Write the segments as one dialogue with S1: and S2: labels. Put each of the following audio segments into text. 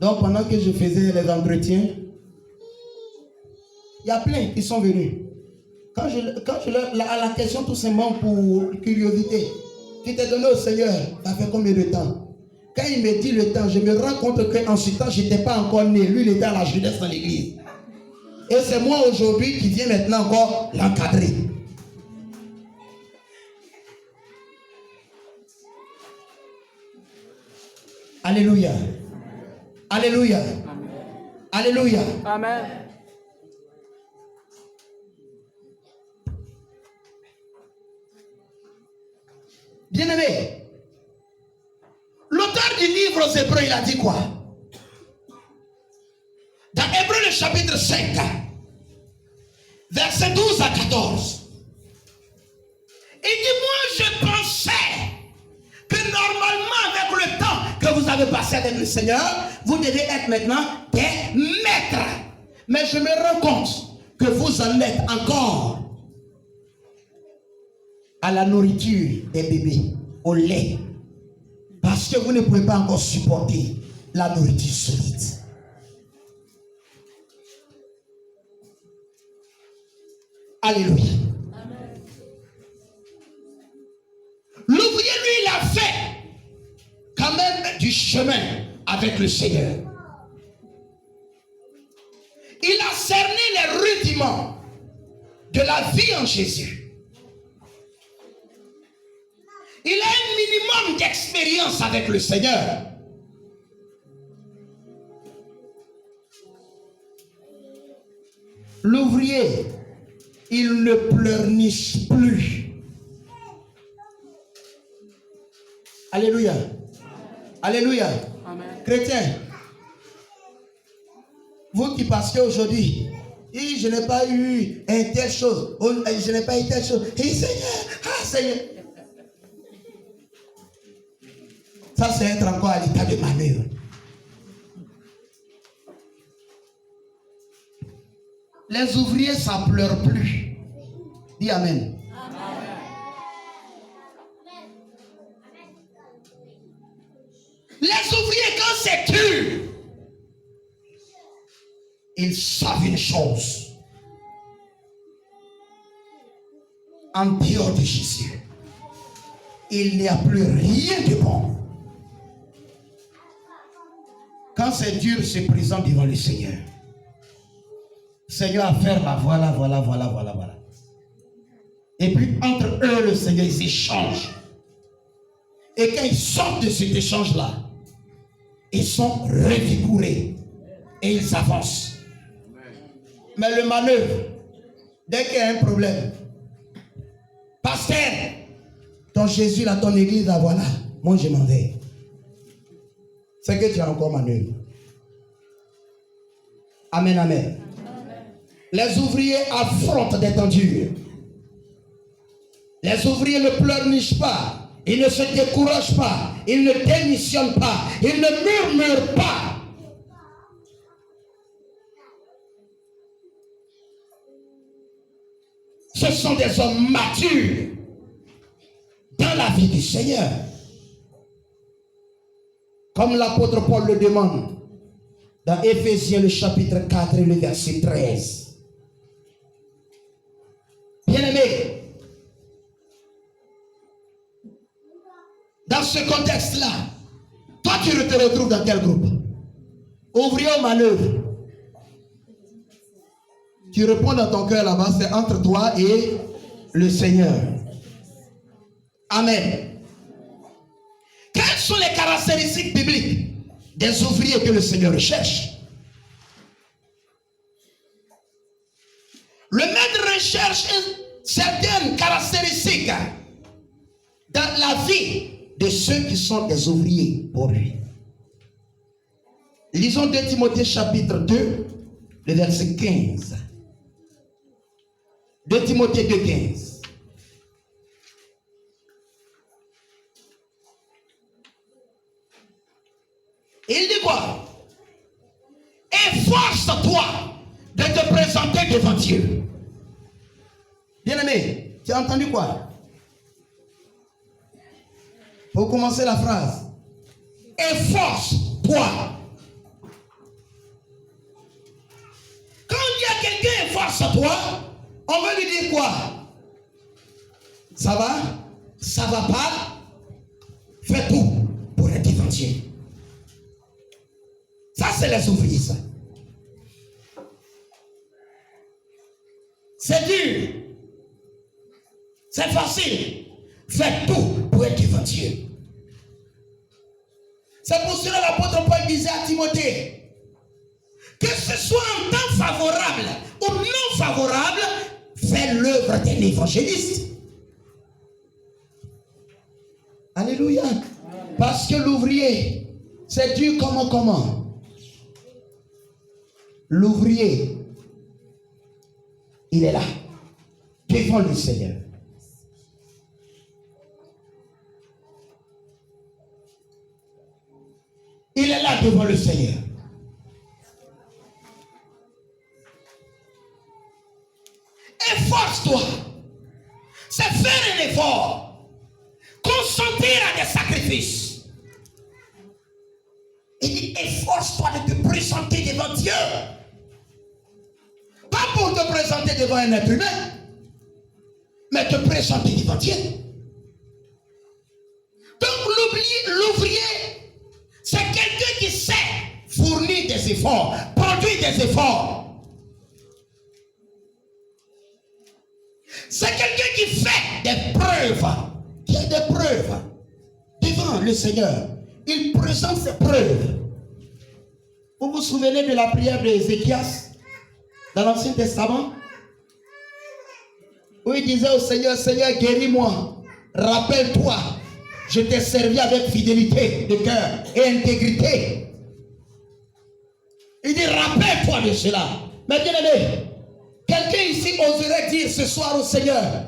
S1: Donc pendant que je faisais les entretiens, il y a plein qui sont venus. Quand la question tout simplement pour curiosité, tu t'es donné au Seigneur, ça fait combien de temps? Quand il me dit le temps, je me rends compte qu'en ce temps, je n'étais pas encore né. Lui, il était à la jeunesse dans l'église. Et c'est moi aujourd'hui qui viens maintenant encore l'encadrer. Alléluia. Alléluia. Amen. Alléluia.
S2: Amen.
S1: Bien-aimé, l'auteur du livre aux Hébreux, il a dit quoi? Dans Hébreux, le chapitre 5, versets 12 à 14. Il dit, moi je pensais que normalement avec le temps que vous avez passé avec le Seigneur, vous devez être maintenant des maîtres. Mais je me rends compte que vous en êtes encore à la nourriture des bébés, au lait. Parce que vous ne pouvez pas encore supporter la nourriture solide. Alléluia. L'ouvrier, lui, il a fait quand même du chemin avec le Seigneur. Il a cerné les rudiments de la vie en Jésus. Il a un minimum d'expérience avec le Seigneur. L'ouvrier, il ne pleurniche plus. Alléluia. Alléluia.
S2: Amen.
S1: Chrétien, vous qui passez aujourd'hui, je n'ai pas eu telle chose, je n'ai pas eu telle chose. Et Seigneur, Seigneur. Ça, c'est être encore à l'état de manœuvre. Les ouvriers, ça ne pleure plus. Dis Amen. Amen. Les ouvriers, quand c'est dur, ils savent une chose. En dehors de Jésus, il n'y a plus rien de bon. Quand c'est dur, c'est présent devant le Seigneur. Seigneur, à faire là, voilà. Et puis entre eux, le Seigneur, ils échangent. Et quand ils sortent de cet échange-là, ils sont revigourés et ils avancent. Mais le manœuvre, dès qu'il y a un problème, pasteur, ton Jésus, là, ton église, là, voilà, moi je m'en vais. C'est que tu as encore manœuvre. Amen, amen. Les ouvriers affrontent des temps durs. Les ouvriers ne pleurnichent pas. Ils ne se découragent pas. Ils ne démissionnent pas. Ils ne murmurent pas. Ce sont des hommes matures dans la vie du Seigneur. Comme l'apôtre Paul le demande dans Éphésiens le chapitre 4 et le verset 13. Bien-aimé, dans ce contexte-là, toi tu te retrouves dans quel groupe? Ouvrier aux manœuvres. Tu réponds dans ton cœur là-bas, c'est entre toi et le Seigneur. Amen. Quelles sont les caractéristiques bibliques des ouvriers que le Seigneur recherche? Le maître recherche certaines caractéristiques dans la vie de ceux qui sont des ouvriers pour lui. Lisons 2 Timothée chapitre 2, le verset 15. 2 Timothée 2, 15. Il dit quoi? Efforce-toi de te présenter devant Dieu. Bien-aimé, tu as entendu quoi? Pour commencer la phrase, efforce-toi face à toi, on veut lui dire quoi? Ça va? Ça va pas? Fais tout pour être devant Dieu. Ça, c'est les ouvriers, ça. C'est dur. C'est facile. Fais tout pour être devant Dieu. C'est pour cela que l'apôtre Paul disait à Timothée, que ce soit en temps favorable ou non favorable, fais l'œuvre d'un évangéliste. Alléluia. Parce que l'ouvrier, c'est dur comment? L'ouvrier, il est là, devant le Seigneur. Il est là devant le Seigneur. Efforce-toi. C'est faire un effort. Consentir à des sacrifices. Il dit, efforce-toi de te présenter devant Dieu. Pas pour te présenter devant un être humain, mais te présenter devant Dieu. Donc l'ouvrier, c'est quelqu'un qui sait fournir des efforts, produire des efforts. C'est quelqu'un qui fait des preuves, qui a des preuves devant le Seigneur. Il présente ses preuves. Vous vous souvenez de la prière d'Ézéchias dans l'Ancien Testament? Où il disait au Seigneur, Seigneur, guéris-moi. Rappelle-toi, je t'ai servi avec fidélité de cœur et intégrité. Il dit, rappelle-toi de cela. Mais bien aimé, quelqu'un ici oserait dire ce soir au Seigneur,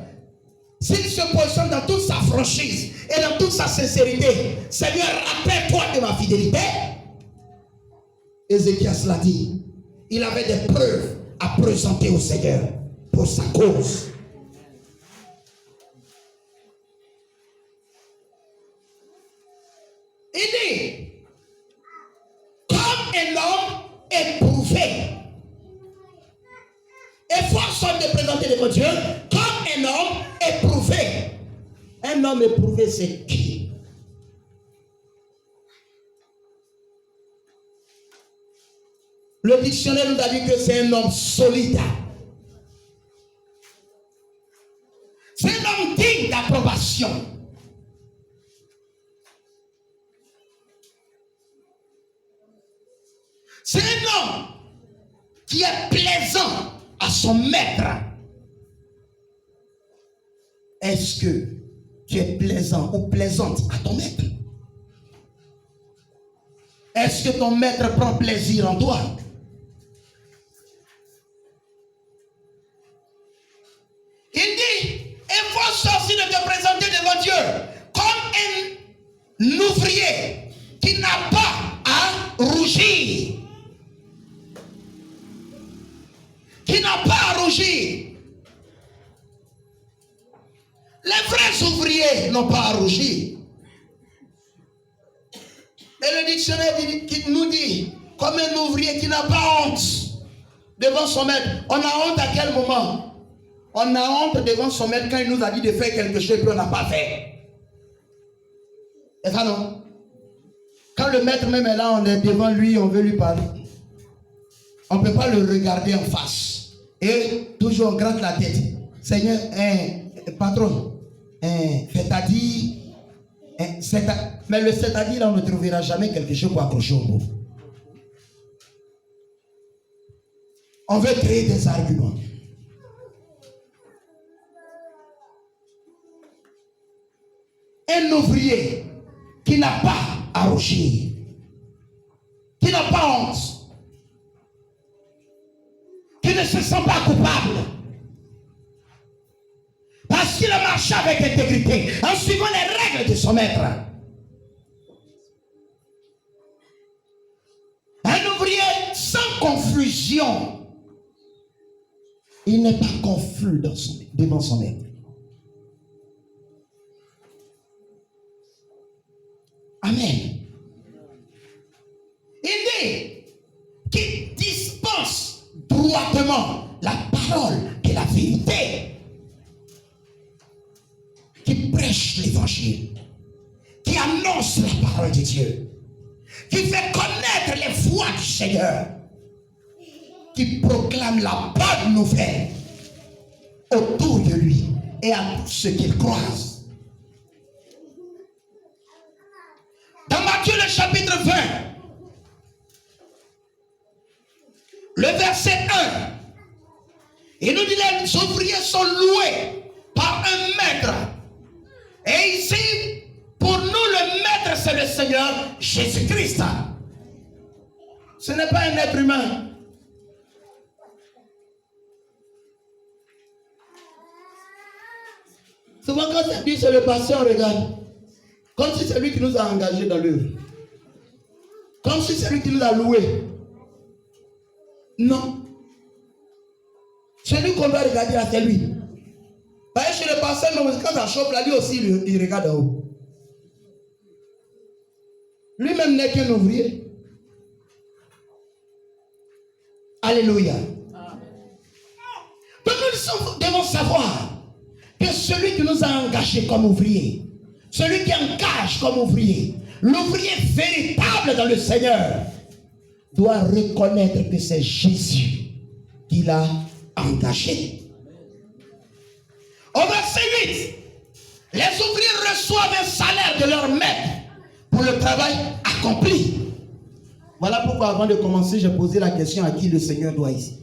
S1: s'il se positionne dans toute sa franchise et dans toute sa sincérité, Seigneur, rappelle-toi de ma fidélité. Ézéchias l'a dit. Il avait des preuves à présenter au Seigneur pour sa cause. Il dit, comme un homme éprouvé, efforce-toi de présenter devant Dieu comme un homme éprouvé. Un homme éprouvé, c'est qui? Le dictionnaire nous a dit que c'est un homme solide. C'est un homme digne d'approbation. C'est un homme qui est plaisant à son maître. Est-ce que tu es plaisant ou plaisante à ton maître? Est-ce que ton maître prend plaisir en toi? Il dit, efforce aussi de te présenter devant Dieu comme un ouvrier qui n'a pas à rougir. Qui n'a pas à rougir. Les vrais ouvriers n'ont pas à rougir. Et le dictionnaire qui nous dit, comme un ouvrier qui n'a pas honte devant son maître. On a honte à quel moment? On a honte devant son maître quand il nous a dit de faire quelque chose et qu'on n'a pas fait. Et ça non? Quand le maître même est là, on est devant lui, on veut lui parler. On ne peut pas le regarder en face. Et toujours on gratte la tête. Seigneur, patron, c'est-à-dire, mais le c'est-à-dire là, on ne trouvera jamais quelque chose pour accrocher au bout. On veut créer des arguments. Un ouvrier qui n'a pas à rougir, qui n'a pas honte, qui ne se sent pas coupable, parce qu'il a marché avec intégrité, en suivant les règles de son maître. Un ouvrier sans confusion, il n'est pas confus devant son maître. Amen. Il dit qu'il dispense droitement la parole de la vérité, qui prêche l'évangile, qui annonce la parole de Dieu, qui fait connaître les voies du Seigneur, qui proclame la bonne nouvelle autour de lui et à tous ceux qu'il croise. Dans Matthieu le chapitre 20, le verset 1, il nous dit que les ouvriers sont loués par un maître. Et ici, pour nous, le maître, c'est le Seigneur Jésus-Christ. Ce n'est pas un être humain. Souvent, quand c'est dit, c'est le passé, on regarde. Comme si c'est lui qui nous a engagés dans l'œuvre. Comme si c'est lui qui nous a loués. Non. Celui qu'on doit regarder là, c'est lui. Parce que chez le pasteur, quand ça chope là, lui aussi, il regarde en haut. Lui-même n'est qu'un ouvrier. Alléluia. Donc nous devons savoir que celui qui nous a engagés comme ouvriers, celui qui engage comme ouvrier, l'ouvrier véritable dans le Seigneur, doit reconnaître que c'est Jésus qui l'a engagé. Au verset 8, les ouvriers reçoivent un salaire de leur maître pour le travail accompli. Voilà pourquoi avant de commencer, j'ai posé la question à qui le Seigneur doit ici.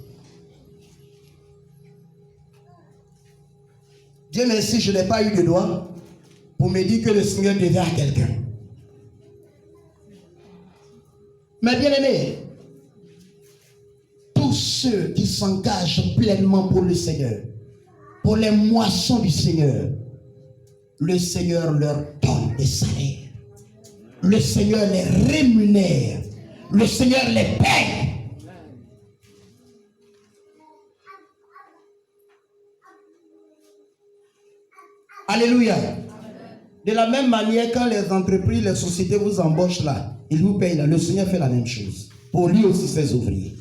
S1: Dieu merci, je n'ai pas eu de doigt pour me dire que le Seigneur devait à quelqu'un. Mais bien aimé, tous ceux qui s'engagent pleinement pour le Seigneur, pour les moissons du Seigneur, le Seigneur leur donne des salaires. Le Seigneur les rémunère. Le Seigneur les paye. Alléluia. De la même manière, quand les entreprises, les sociétés vous embauchent là, ils vous payent là, le Seigneur fait la même chose. Pour lui aussi, ses ouvriers.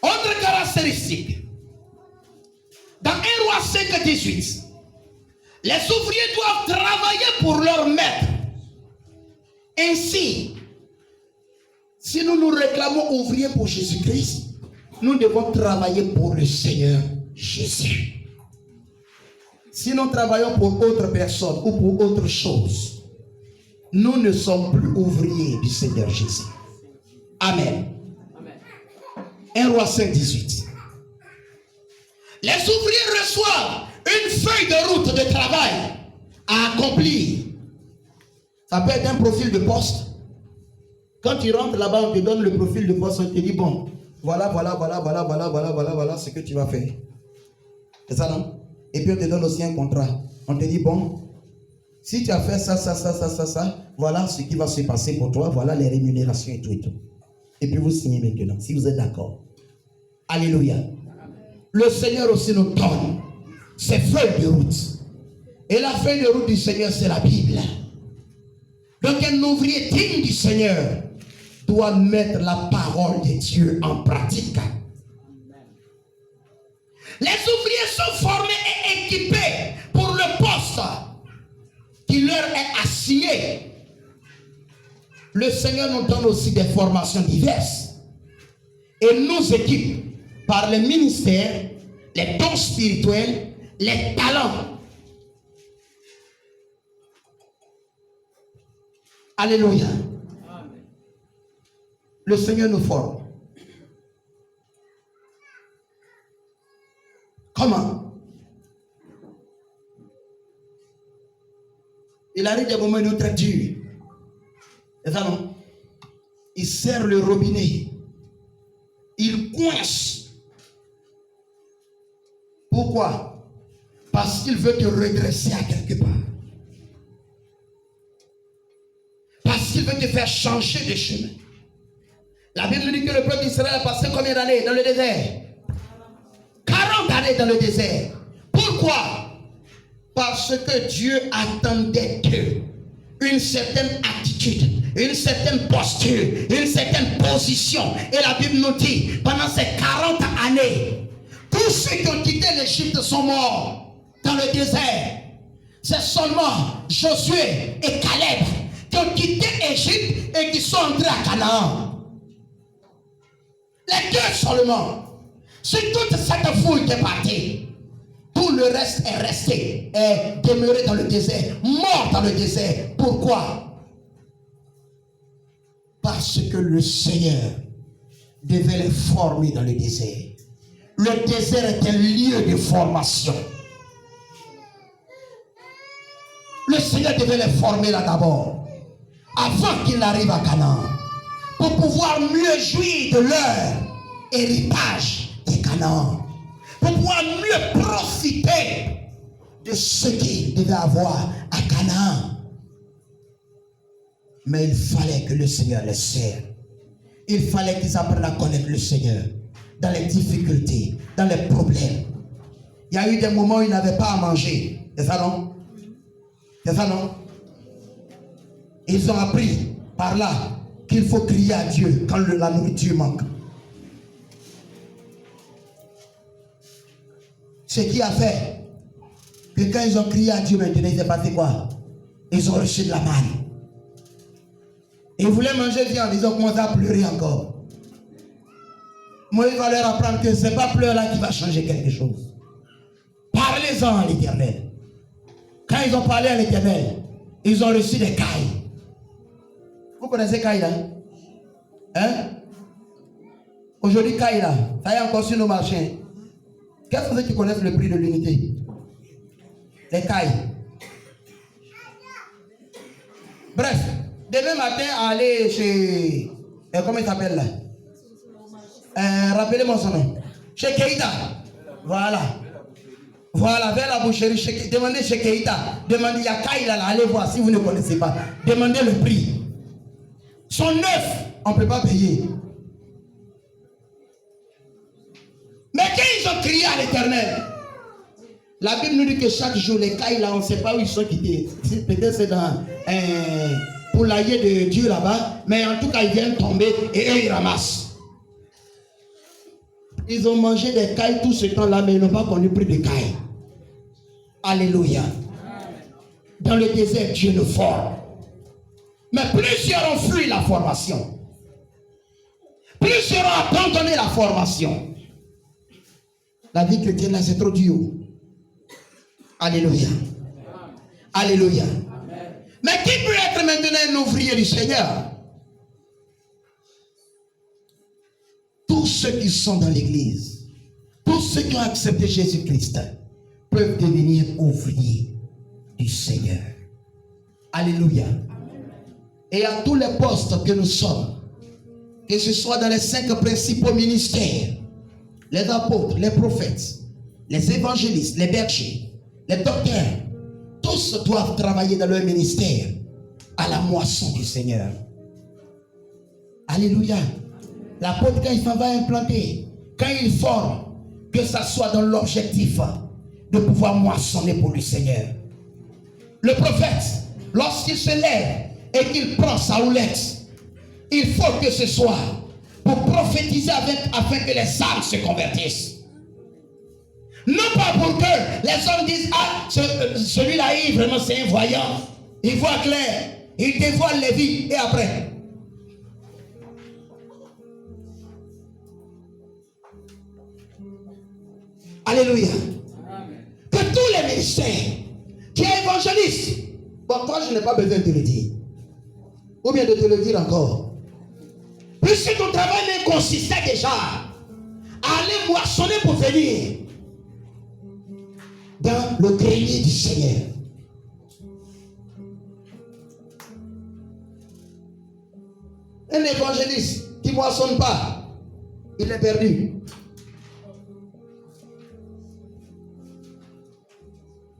S1: Autre caractéristique. Dans 1 Roi 5, 18, les ouvriers doivent travailler pour leur maître. Ainsi, si nous nous réclamons ouvriers pour Jésus-Christ, nous devons travailler pour le Seigneur Jésus. Si nous travaillons pour autre personne ou pour autre chose, nous ne sommes plus ouvriers du Seigneur Jésus. Amen. 1 Roi 5, 18. Les ouvriers reçoivent une feuille de route de travail à accomplir. Ça peut être un profil de poste. Quand tu rentres là-bas, on te donne le profil de poste, on te dit bon, voilà ce que tu vas faire. C'est ça, non? Et puis on te donne aussi un contrat. On te dit bon, si tu as fait ça, voilà ce qui va se passer pour toi, voilà les rémunérations et tout et tout. Et puis vous signez maintenant, si vous êtes d'accord. Alléluia. Le Seigneur aussi nous donne ses feuilles de route. Et la feuille de route du Seigneur, c'est la Bible. Donc un ouvrier digne du Seigneur doit mettre la parole de Dieu en pratique. Les ouvriers sont formés et équipés pour le poste qui leur est assigné. Le Seigneur nous donne aussi des formations diverses et nous équipe par les ministères, les dons spirituels, les talents. Alléluia. Le Seigneur nous forme. Comment? Il arrive des moments où nous très durs. C'est ça, non? Il serre le robinet. Il coince. Pourquoi? Parce qu'il veut te redresser à quelque part. Parce qu'il veut te faire changer de chemin. La Bible dit que le peuple d'Israël a passé combien d'années dans le désert? 40 années dans le désert. Pourquoi? Parce que Dieu attendait d'eux une certaine attitude, une certaine posture, une certaine position. Et la Bible nous dit, pendant ces 40 années, tous ceux qui ont quitté l'Égypte sont morts dans le désert. C'est seulement Josué et Caleb qui ont quitté l'Égypte et qui sont entrés à Canaan. Les deux seulement. C'est toute cette foule qui est partie. Tout le reste est resté, est demeuré dans le désert, mort dans le désert. Pourquoi? Parce que le Seigneur devait les former dans le désert. Le désert est un lieu de formation. Le Seigneur devait les former là d'abord, avant qu'ils n'arrivent à Canaan, pour pouvoir mieux jouir de leur héritage de Canaan, pour pouvoir mieux profiter de ce qu'ils devaient avoir à Canaan. Mais il fallait que le Seigneur les serve. Il fallait qu'ils apprennent à connaître le Seigneur dans les difficultés, dans les problèmes. Il y a eu des moments où ils n'avaient pas à manger. C'est ça non? C'est ça non? Ils ont appris par là qu'il faut crier à Dieu quand la nourriture manque. Ce qui a fait que quand ils ont crié à Dieu maintenant, il s'est passé quoi? Ils ont reçu de la manne. Ils voulaient manger viande, ils ont commencé à pleurer encore. Moïse va leur apprendre que ce n'est pas pleurer là qui va changer quelque chose. Parlez-en à l'Éternel. Quand ils ont parlé à l'Éternel, ils ont reçu des cailles. Vous connaissez cailles là? Hein? Aujourd'hui, cailles là, ça y est encore sur nos marchés. Quels sont ceux qui connaissent le prix de l'unité? Les cailles. Bref, demain matin, aller chez... comment il s'appelle là? Rappelez-moi son nom. Chez Keïta. Voilà. Voilà, vers la boucherie. Demandez chez Keïta. Demandez, il y a caille là, allez voir si vous ne connaissez pas. Demandez le prix. Son neuf, on ne peut pas payer. Mais quand ils ont crié à l'Éternel, la Bible nous dit que chaque jour, les cailles là, on ne sait pas où ils sont quittés. Peut-être c'est dans un poulailler de Dieu là-bas, mais en tout cas, ils viennent tomber et eux, ils ramassent. Ils ont mangé des cailles tout ce temps-là, mais ils n'ont pas connu prix de cailles. Alléluia. Dans le désert, Dieu le forme. Mais plusieurs ont fui la formation. Plusieurs ont abandonné la formation. La vie chrétienne là, c'est trop dur. Alléluia. Alléluia. Mais qui peut être maintenant un ouvrier du Seigneur? Tous ceux qui sont dans l'église, tous ceux qui ont accepté Jésus-Christ peuvent devenir ouvriers du Seigneur. Alléluia. Et à tous les postes que nous sommes, que ce soit dans les 5 principaux ministères, les apôtres, les prophètes, les évangélistes, les bergers, les docteurs, tous doivent travailler dans leur ministère à la moisson du Seigneur. Alléluia. L'apôtre, quand il s'en va implanter, quand il forme, que ça soit dans l'objectif de pouvoir moissonner pour le Seigneur. Le prophète, lorsqu'il se lève et qu'il prend sa houlette, il faut que ce soit pour prophétiser afin que les âmes se convertissent. Non pas pour que les hommes disent, ah, celui-là, vraiment c'est un voyant, il voit clair, il dévoile les vies, et après. Alléluia. Amen. Que tous les ministères, qui est évangéliste, bon, toi je n'ai pas besoin de te le dire, ou bien de te le dire encore. Puisque ton travail consistait déjà à aller moissonner pour venir dans le grenier du Seigneur. Un évangéliste qui ne moissonne pas, il est perdu.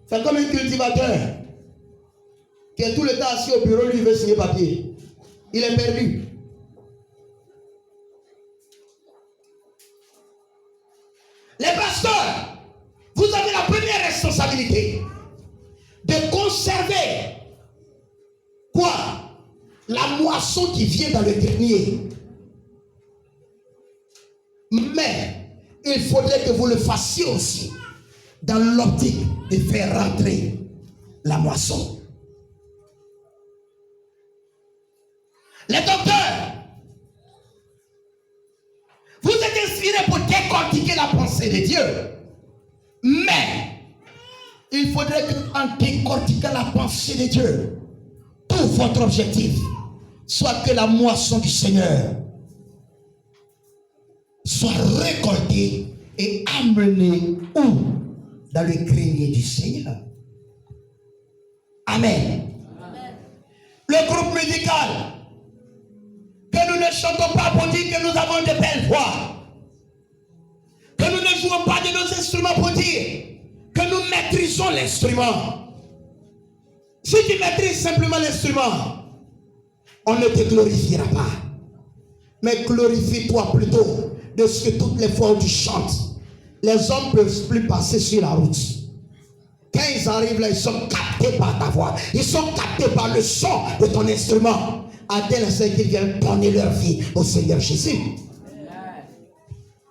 S1: C'est comme un cultivateur qui est tout le temps assis au bureau, lui veut signer papier. Il est perdu. Les pasteurs, vous avez la première responsabilité de conserver la moisson qui vient dans le grenier. Mais il faudrait que vous le fassiez aussi dans l'optique de faire rentrer la moisson. Les docteurs, vous êtes inspirés pour décortiquer la pensée de Dieu. Mais il faudrait qu'en décortiquant la pensée de Dieu, tout votre objectif soit que la moisson du Seigneur soit récoltée et amenée où? Dans le grenier du Seigneur. Amen. Amen. Le groupe musical, que nous ne chantons pas pour dire que nous avons de belles voix, que nous ne jouons pas de nos instruments pour dire que nous maîtrisons l'instrument. Si tu maîtrises simplement l'instrument, on ne te glorifiera pas. Mais glorifie-toi plutôt de ce que toutes les fois où tu chantes, les hommes ne peuvent plus passer sur la route. Quand ils arrivent là, ils sont captés par ta voix. Ils sont captés par le son de ton instrument. À tel instant qu'ils viennent donner leur vie au Seigneur Jésus.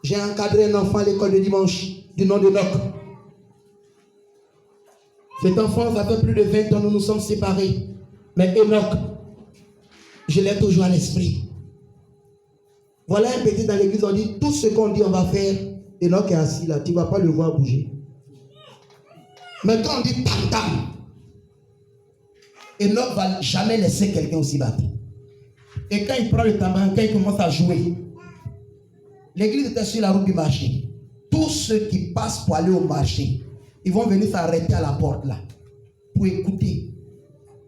S1: J'ai encadré un enfant à l'école de dimanche du nom de Enoch. Cet enfant, ça fait plus de 20 ans, nous nous sommes séparés. Mais Enoch, je l'ai toujours à l'esprit. Voilà un petit dans l'église, on dit, tout ce qu'on dit on va faire, Enoch est assis là, tu ne vas pas le voir bouger. Mais quand on dit tam tam, Enoch ne va jamais laisser quelqu'un aussi battre. Et quand il prend le tambour, quand il commence à jouer, l'église était sur la route du marché. Tous ceux qui passent pour aller au marché, ils vont venir s'arrêter à la porte là, pour écouter.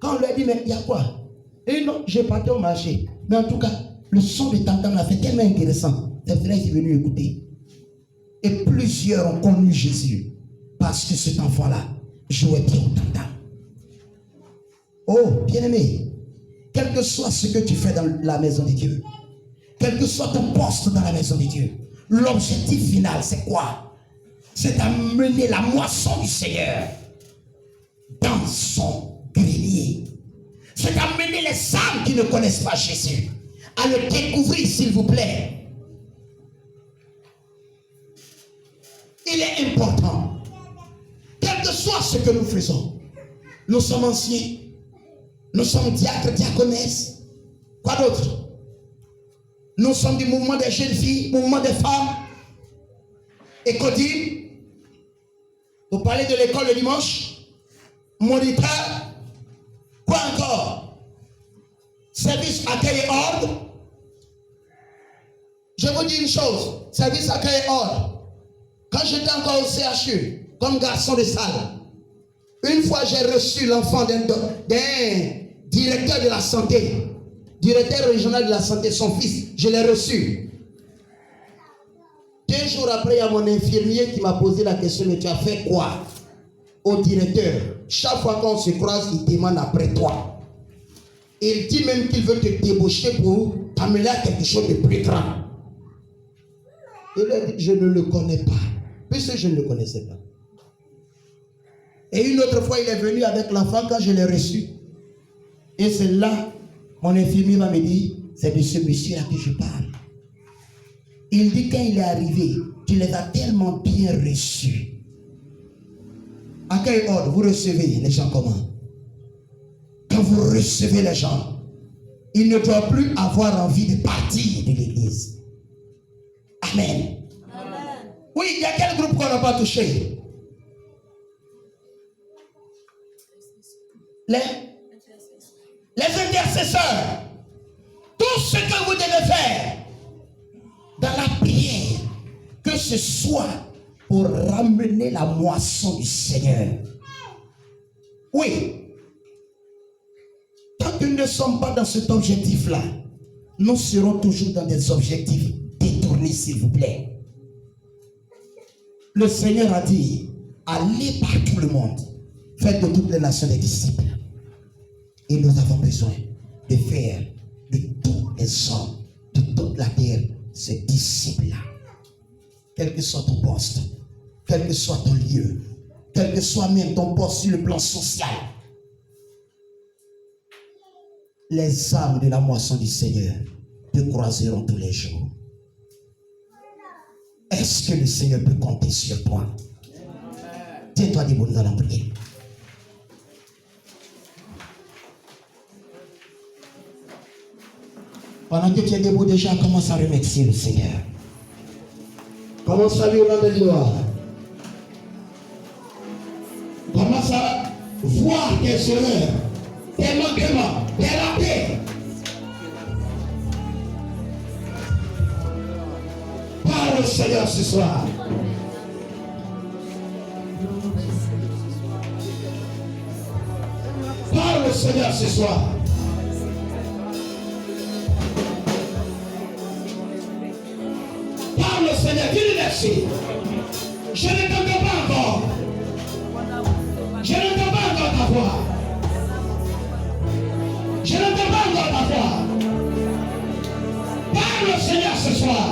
S1: Quand on leur dit, mais il y a quoi? Et non, j'ai parti au marché. Mais en tout cas, le son de tam tam là, c'est tellement intéressant. C'est vrai qu'ils sont venus écouter. Et plusieurs ont connu Jésus parce que cet enfant-là jouait bien au tam tam. Oh, bien-aimé, quel que soit ce que tu fais dans la maison de Dieu, quel que soit ton poste dans la maison de Dieu, l'objectif final, c'est quoi? C'est d'amener la moisson du Seigneur dans son grenier. C'est d'amener les âmes qui ne connaissent pas Jésus à le découvrir, s'il vous plaît. Il est important, quel que soit ce que nous faisons, nous sommes anciens, nous sommes diacres, diaconesses, quoi d'autre? Nous sommes du mouvement des jeunes filles, mouvement des femmes. Et Cody, vous parlez de l'école le dimanche, moniteur, quoi encore? Service accueil et ordre. Je vous dis une chose, service accueil et ordre. Quand j'étais encore au CHU, comme garçon de salle, une fois j'ai reçu l'enfant d'un directeur de la santé, directeur régional de la santé, son fils, je l'ai reçu. 2 jours après, il y a mon infirmier qui m'a posé la question, mais tu as fait quoi? Au directeur. Chaque fois qu'on se croise, il demande après toi. Il dit même qu'il veut te débaucher pour t'amener à quelque chose de plus grand. Il a dit, je ne le connais pas, puisque je ne le connaissais pas. Et une autre fois, il est venu avec l'enfant quand je l'ai reçu. Et c'est là, mon infirmier m'a dit, c'est de ce monsieur-là que je parle. Il dit, quand il est arrivé, tu les as tellement bien reçus. À quel ordre vous recevez les gens comment? Quand vous recevez les gens, ils ne doivent plus avoir envie de partir de l'église. Amen. Amen. Oui, il y a quel groupe qu'on n'a pas touché? Les intercesseurs. Tout ce que vous devez faire dans la prière, que ce soit pour ramener la moisson du Seigneur. Oui. Tant que nous ne sommes pas dans cet objectif-là, nous serons toujours dans des objectifs détournés, s'il vous plaît. Le Seigneur a dit, allez par tout le monde, faites de toutes les nations des disciples. Et nous avons besoin de faire de tous les hommes, de toute la terre, ces disciples-là. Quel que soit ton poste, quel que soit ton lieu, quel que soit même ton poste sur le plan social. les âmes de la moisson du Seigneur te croiseront tous les jours. Est-ce que le Seigneur peut compter sur toi? Tiens-toi debout, nous allons prier. Pendant que tu es debout déjà, commence à remercier le Seigneur. Commence à lui rendre gloire. Commence à voir tes erreurs, tes manquements, tes ratés. Parle au Seigneur ce soir. Parle au Seigneur ce soir. Parle au Seigneur, dis-lui merci. Je ne t'entends pas encore. Je n'entends pas encore ta voix. Je n'entends pas encore ta voix. Parle au Seigneur ce soir.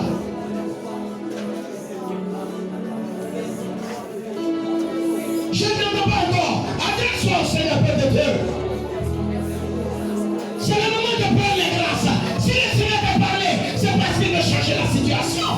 S1: Je n'entends pas encore. Adresse-toi au Seigneur, Père de Dieu. C'est le moment de prendre les grâces. Si le Seigneur t'a parlé, c'est parce qu'il veut changer la situation.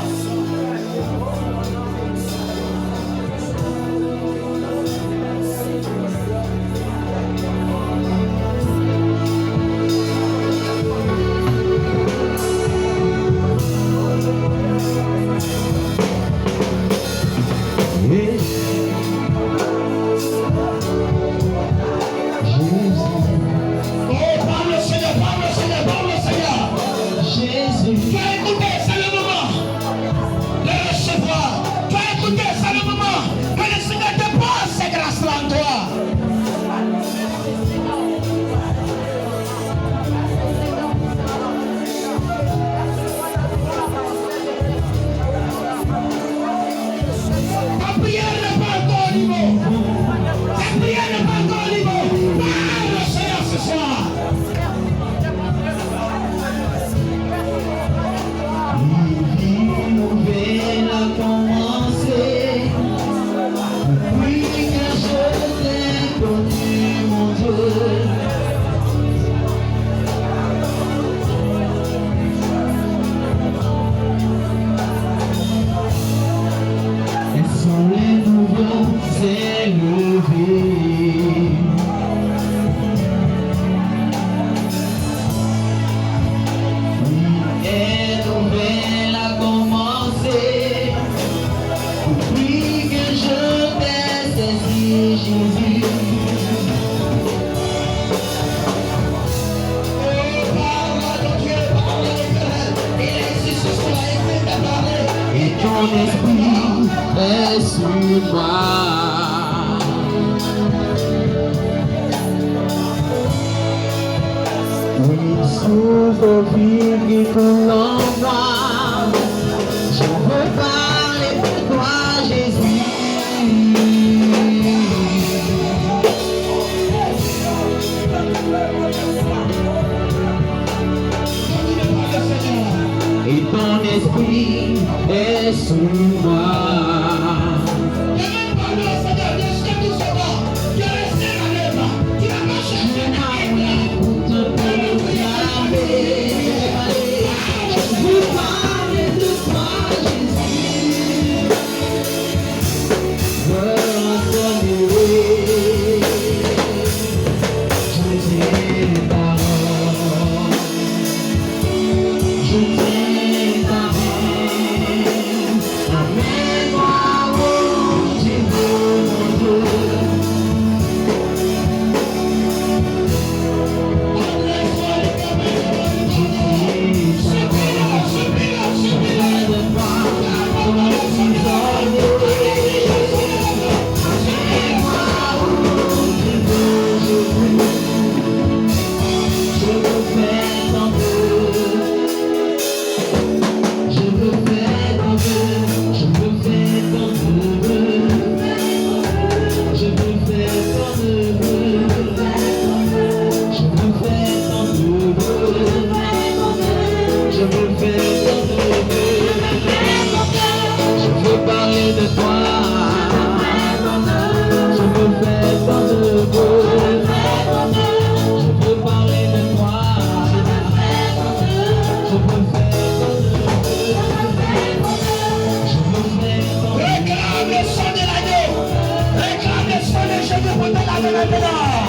S1: maintenant.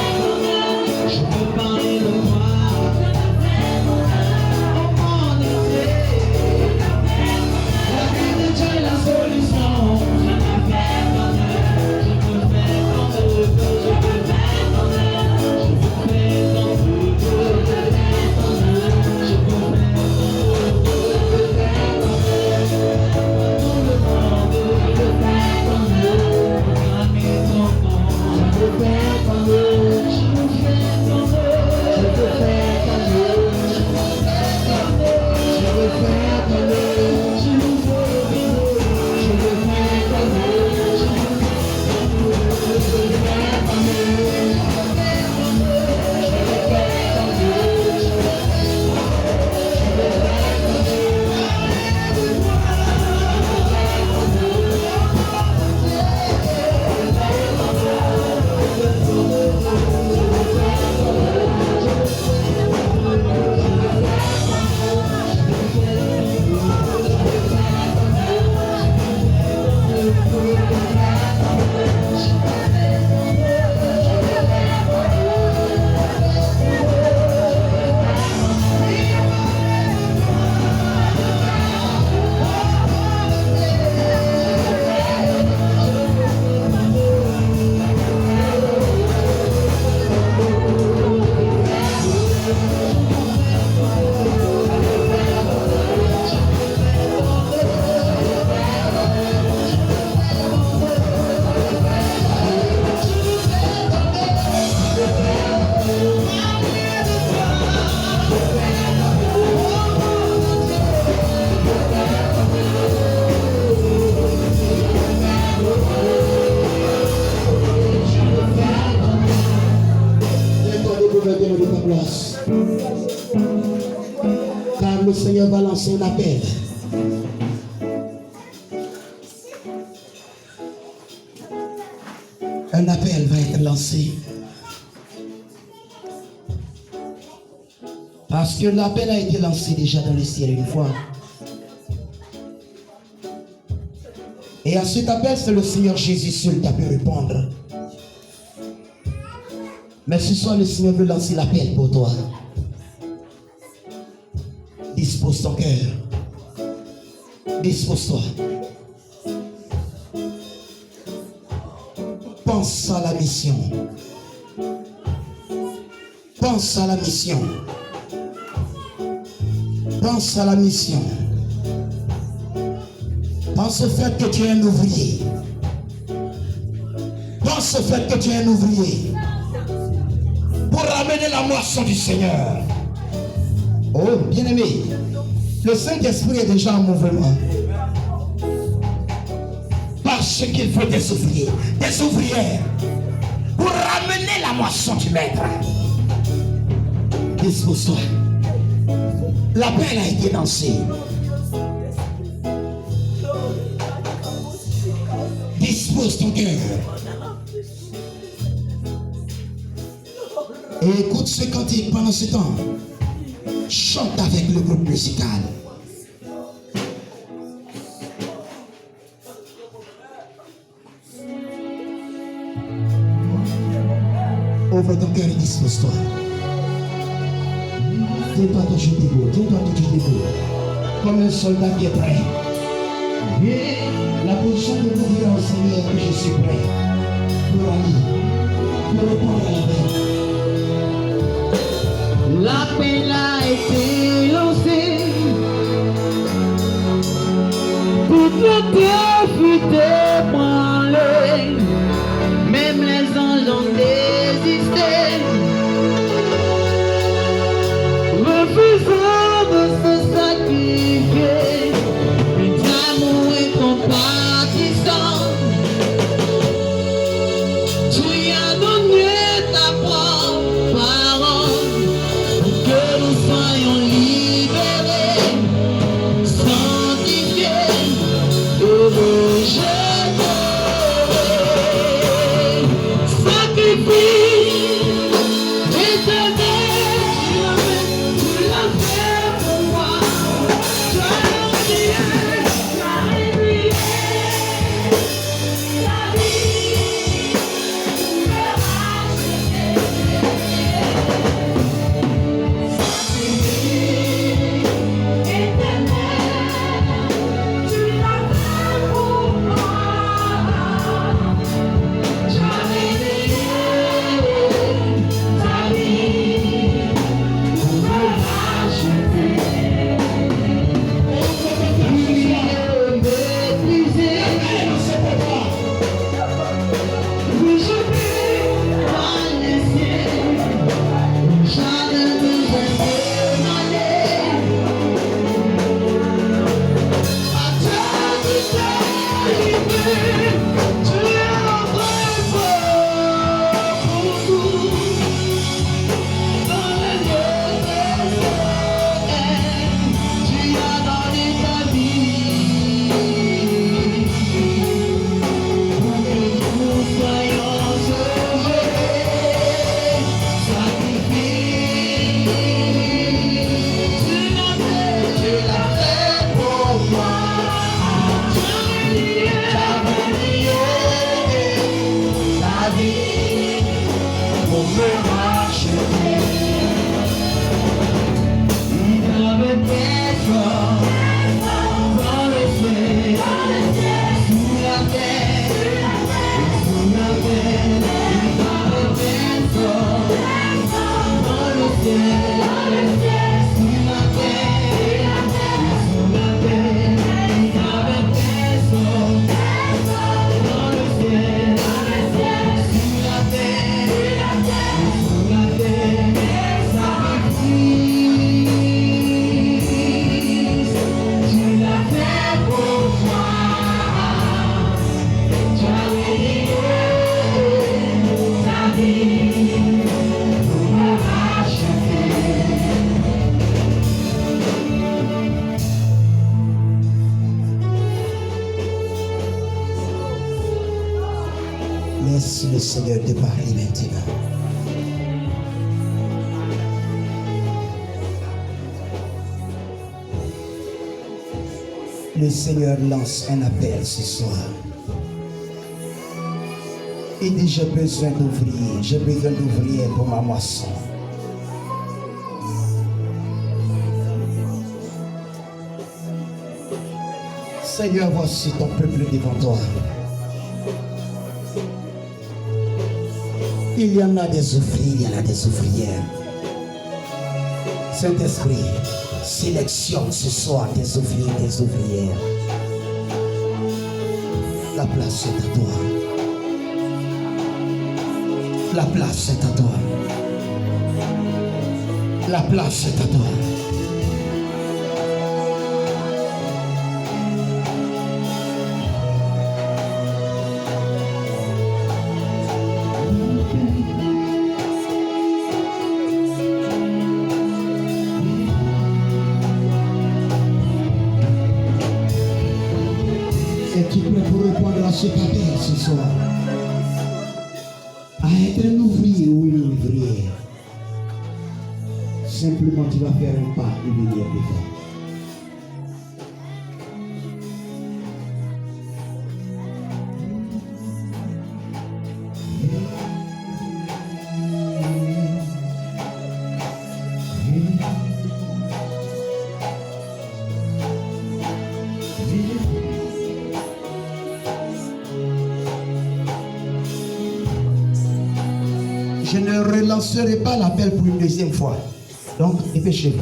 S2: Je peux parler de moi. La vie de Dieu est la solution. Je peux faire comme eux. Je peux faire comme eux. Je peux faire comme eux. Je peux faire comme eux. Je peux faire comme eux. Je peux faire comme eux. Tout le monde veut faire comme eux. Proclamer ton nom. Je peux faire comme eux. Je peux faire comme eux. Je peux faire comme eux. Je veux faire comme eux. Je veux faire comme eux. Je veux faire comme eux.
S1: Car le Seigneur va lancer un appel. Un appel va être lancé. Parce que l'appel a été lancé déjà dans le ciel une fois. Et à cet appel, c'est le Seigneur Jésus seul qui a pu répondre. Mais ce soir, le Seigneur veut lancer l'appel pour toi. Dispose ton cœur. Dispose-toi. Pense à la mission. Pense à la mission. Pense à la mission. Pense au fait que tu es un ouvrier. Pense au fait que tu es un ouvrier. Pour ramener la moisson du Seigneur. Oh, bien-aimé, le Saint-Esprit est déjà en mouvement. Parce qu'il faut des ouvriers, des ouvrières, pour ramener la moisson du Maître. Dispose-toi. L'appel a été lancé. Dispose ton cœur. Et écoute ce cantique pendant ce temps. Chante avec le groupe musical. Ouvre ton cœur et dispose-toi. Tiens-toi toujours debout. Tiens-toi toujours debout. Comme un soldat qui est prêt. Et la position de vous dire au Seigneur que je suis prêt. Pour aller. Pour répondre à l'appel.
S2: L'appel a été lancé. Toute la terre fut ébranlée. Même les anges ont désisté, refusant de se sacrifier. Mais d'amour et compatissant, tu as donné ta propre parole pour que nous soyons libres.
S1: Laisse le Seigneur te parler maintenant. Le Seigneur lance un appel ce soir. Il dit, j'ai besoin d'ouvriers pour ma moisson. Seigneur, voici ton peuple devant toi. Il y en a des ouvriers, il y en a des ouvrières. Saint-Esprit, sélectionne ce soir des ouvriers, des ouvrières. La place est à toi. La place est à toi. La place est à toi. Es-tu prêt pour répondre à cet appel ce soir? À être un ouvrier ou une ouvrière. Simplement, tu vas faire un pas et venir devant. Je ne relancerai pas l'appel pour une deuxième fois. Donc, dépêchez-vous.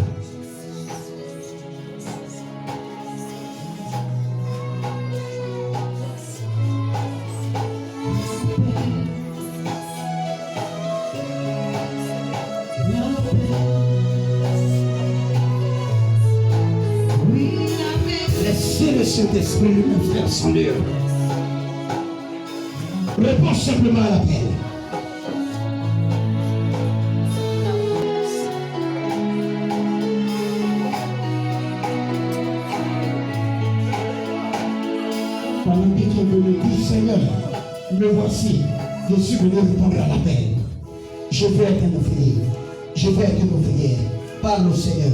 S1: Laissez le Saint-Esprit lui-même faire son œuvre. Réponds simplement à l'appel. Pendant que tu es venu dire, Seigneur, me voici, je suis venu répondre à l'appel. Je veux être un ouvrier, je veux être une ouvrière. Parle au Seigneur.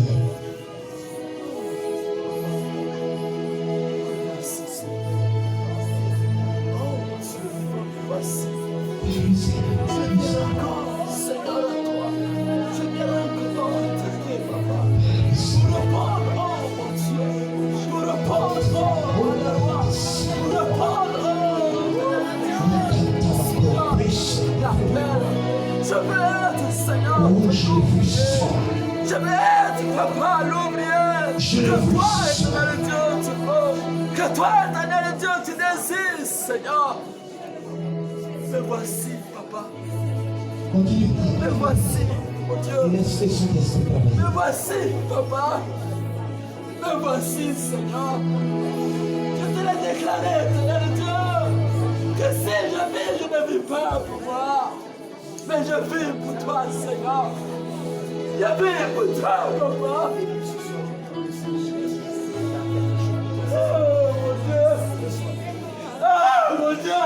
S2: Je veux être Seigneur. Je veux être papa l'ouvrier. Que toi, éternel Dieu, tu veux. Que toi, éternel Dieu, tu désires, Seigneur. Me voici, papa.
S1: Continue.
S2: Me voici, mon Dieu.
S1: Laissez son esprit travailler.
S2: Me voici, papa. Me voici, Seigneur. Je te l'ai déclaré, éternel Dieu, que si je vis, je ne vis pas pour moi, mais je vis pour toi, Seigneur. Je vis pour toi, papa. Oh, mon Dieu. Oh, mon Dieu.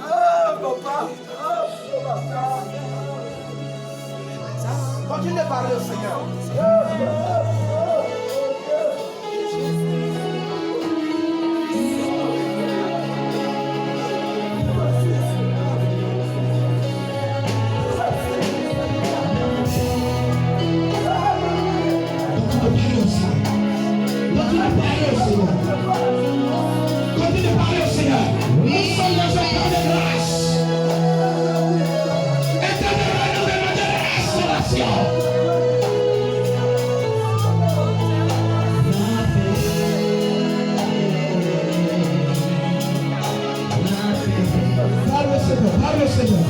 S2: Oh, papa. Oh, papa. Continue de parler au Seigneur.
S1: parler au Seigneur. Continue de parler au Seigneur. Nous sommes dans un temps de grâce. Et de renouvellement de restauration. Parle au Seigneur.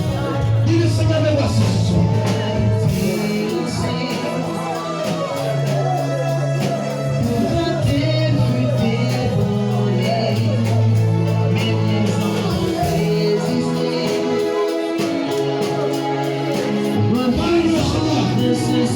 S1: Dis le Seigneur me voici ce soir. Parle au Seigneur.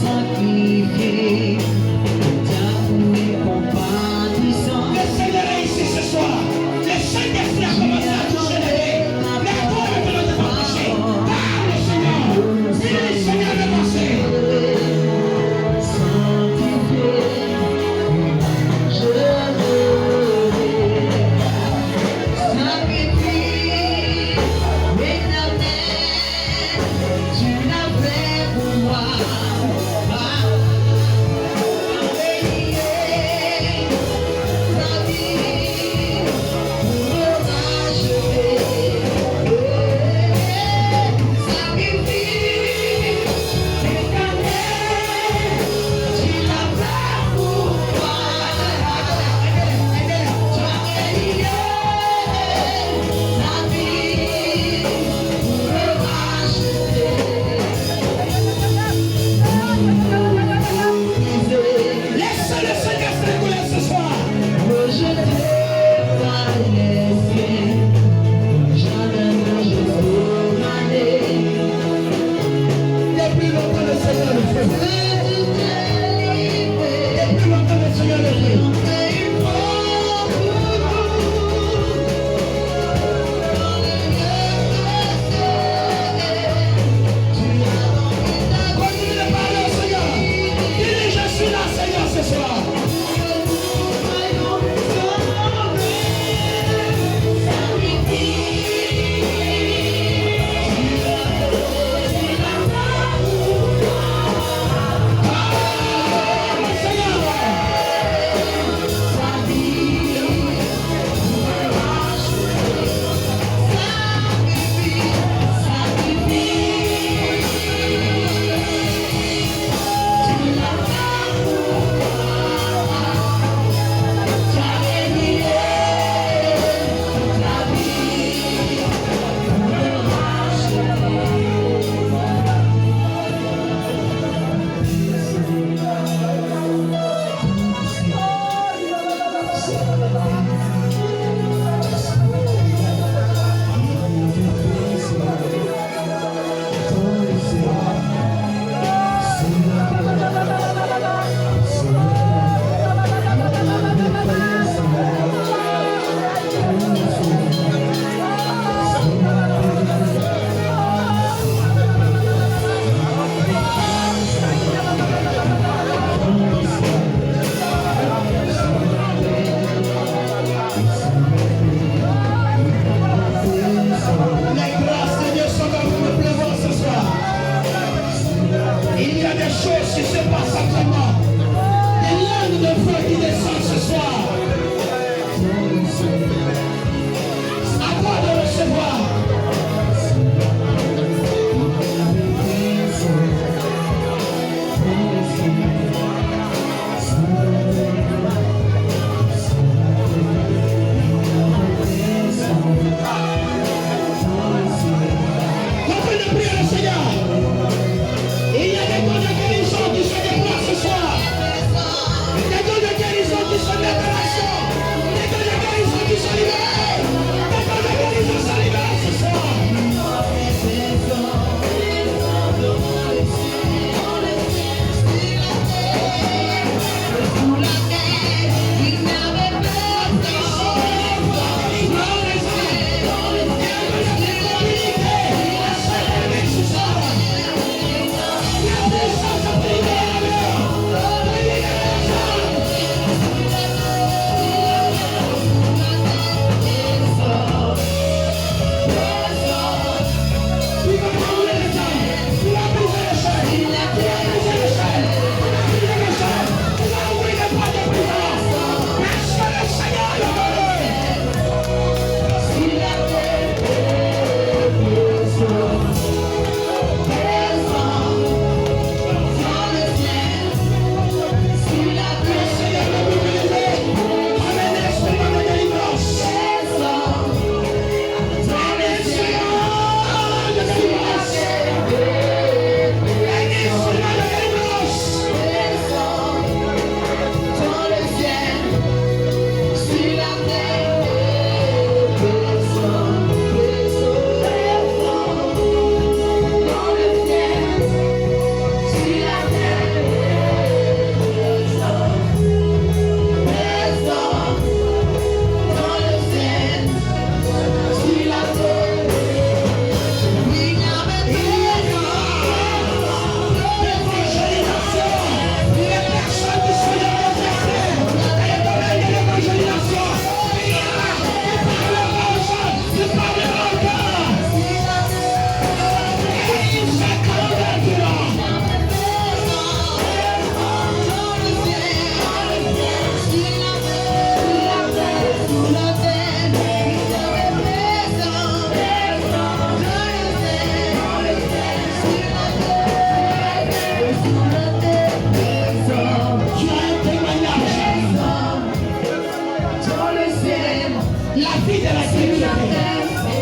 S1: la vie de la divinité.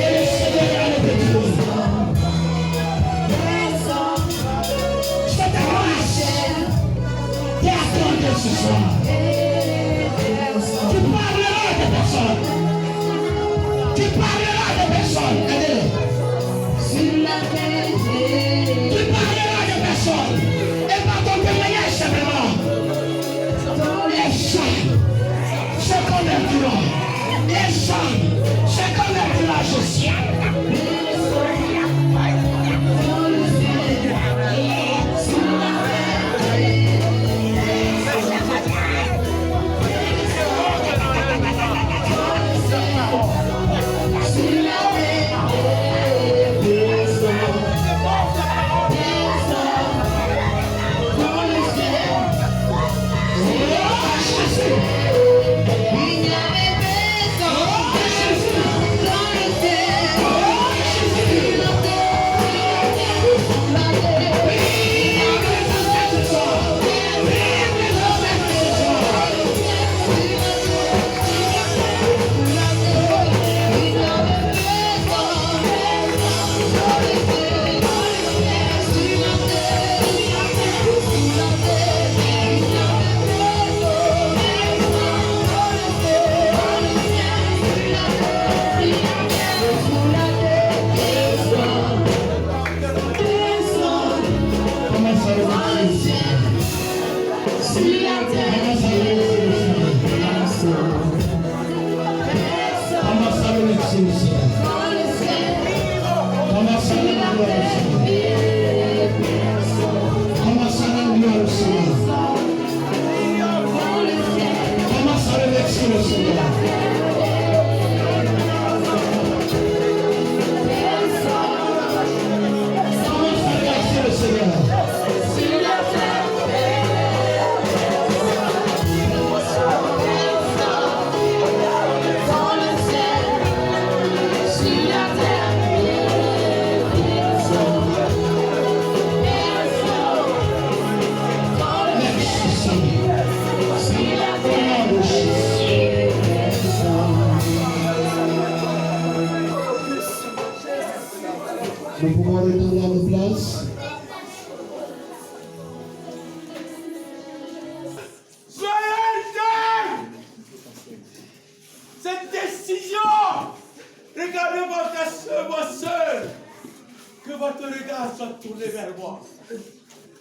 S1: Et le Seigneur a le petit. Cette grâce t'est accordée ce soir. Tu parleras de personnes. Tu parleras de personnes. Tu parleras de personnes. Et par ton témoignage simplement. Les gens se convertiront. Les gens se convertiront, je suis. Nous pouvons retourner à nos places.
S3: Soyez cette décision. Regardez-moi, moi seul. Que votre regard soit tourné vers moi.